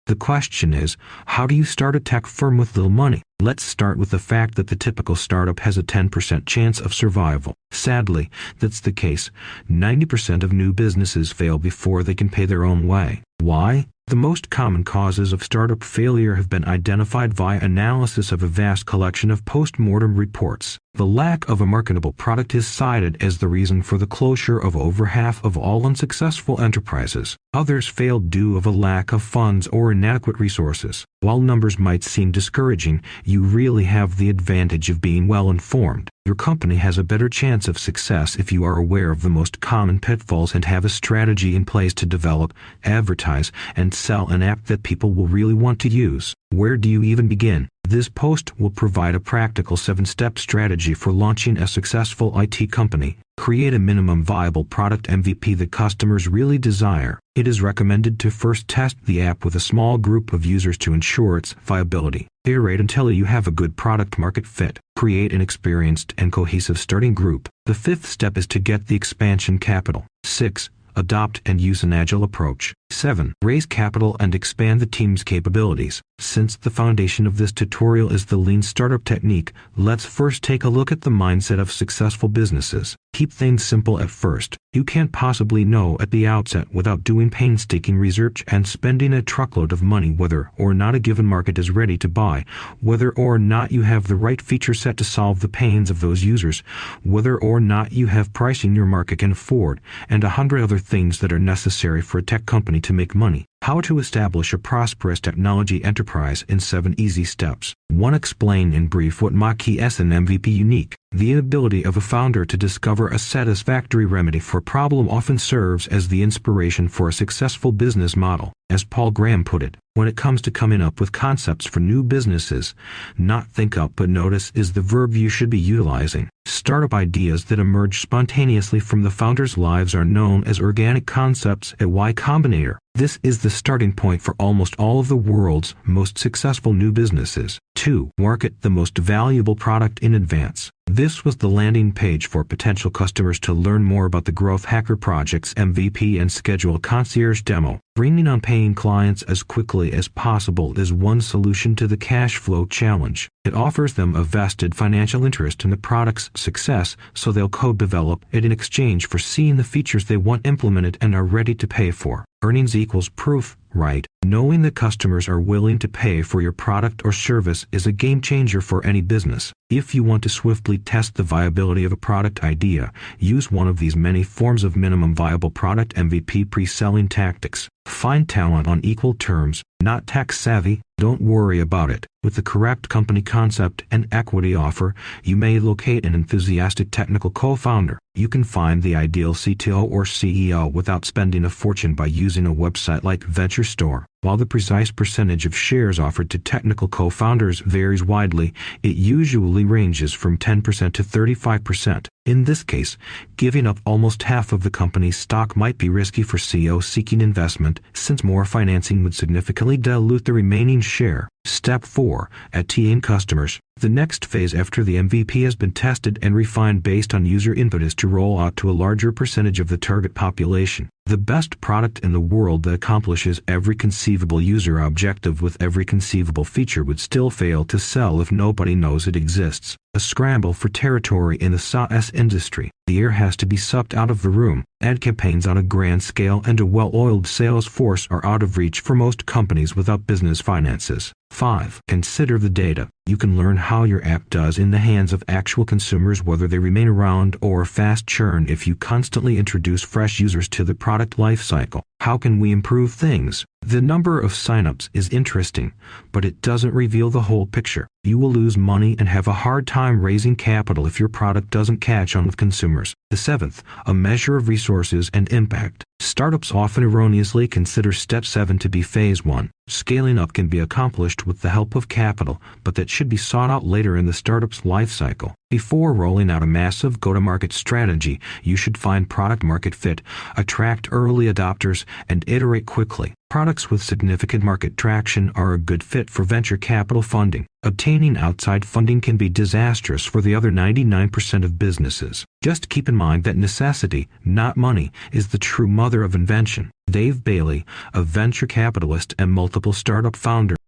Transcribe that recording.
The question is, how do you start a tech firm with little money? Let's start with the fact that the typical startup has a 10% chance of survival. Sadly, that's the case. 90% of new businesses fail before they can pay their own way. Why? The most common causes of startup failure have been identified via analysis of a vast collection of post-mortem reports. The lack of a marketable product is cited as the reason for the closure of over half of all unsuccessful enterprises. Others failed due of a lack of funds or inadequate resources. While numbers might seem discouraging, you really have the advantage of being well informed. Your company has a better chance of success if you are aware of the most common pitfalls and have a strategy in place to develop, advertise, and sell an app that people will really want to use. Where do you even begin? This post will provide a practical 7-step strategy for launching a successful IT company. Create a minimum viable product MVP that customers really desire. It is recommended to first test the app with a small group of users to ensure its viability. Iterate until you have a good product market fit. Create an experienced and cohesive starting group. The 5th step is to get the expansion capital. 6. Adopt and use an agile approach. 7. Raise capital and expand the team's capabilities. Since the foundation of this tutorial is the lean startup technique, let's first take a look at the mindset of successful businesses. Keep things simple at first. You can't possibly know at the outset without doing painstaking research and spending a truckload of money whether or not a given market is ready to buy, whether or not you have the right feature set to solve the pains of those users, whether or not you have pricing your market can afford, and 100 other things that are necessary for a tech company to make money. How to establish a prosperous technology enterprise in 7 easy steps. 1. Explain in brief what makes an MVP unique. The inability of a founder to discover a satisfactory remedy for a problem often serves as the inspiration for a successful business model. As Paul Graham put it, when it comes to coming up with concepts for new businesses, not think up but notice is the verb you should be utilizing. Startup ideas that emerge spontaneously from the founder's lives are known as organic concepts at Y Combinator. This is the starting point for almost all of the world's most successful new businesses. 2. Market the most valuable product in advance. This was the landing page for potential customers to learn more about the Growth Hacker Project's MVP and schedule a concierge demo. Bringing on paying clients as quickly as possible is one solution to the cash flow challenge. It offers them a vested financial interest in the product's success, so they'll co-develop it in exchange for seeing the features they want implemented and are ready to pay for. Earnings equals proof, right? Knowing that customers are willing to pay for your product or service is a game changer for any business. If you want to swiftly test the viability of a product idea, use one of these many forms of minimum viable product MVP pre-selling tactics. Find talent on equal terms. Not tech savvy? Don't worry about it. With the correct company concept and equity offer, you may locate an enthusiastic technical co-founder. You can find the ideal CTO or CEO without spending a fortune by using a website like Venture Store. While the precise percentage of shares offered to technical co-founders varies widely, it usually ranges from 10% to 35%. In this case, giving up almost half of the company's stock might be risky for CEO seeking investment, since more financing would significantly dilute the remaining share. Step 4. Attain customers. The next phase after the MVP has been tested and refined based on user input is to roll out to a larger percentage of the target population. The best product in the world that accomplishes every conceivable user objective with every conceivable feature would still fail to sell if nobody knows it exists. A scramble for territory in the SaaS industry. The air has to be sucked out of the room. Ad campaigns on a grand scale and a well-oiled sales force are out of reach for most companies without business finances. 5. Consider the data. You can learn how your app does in the hands of actual consumers, whether they remain around or fast churn, if you constantly introduce fresh users to the product lifecycle. How can we improve things? The number of signups is interesting, but it doesn't reveal the whole picture. You will lose money and have a hard time raising capital if your product doesn't catch on with consumers. The 7th, a measure of resources and impact. Startups often erroneously consider Step 7 to be Phase 1. Scaling up can be accomplished with the help of capital, but that should be sought out later in the startup's life cycle. Before rolling out a massive go-to-market strategy, you should find product market fit, attract early adopters, and iterate quickly. Products with significant market traction are a good fit for venture capital funding. Obtaining outside funding can be disastrous for the other 99% of businesses. Just keep in mind that necessity, not money, is the true mother of invention. Dave Bailey, a venture capitalist and multiple startup founder,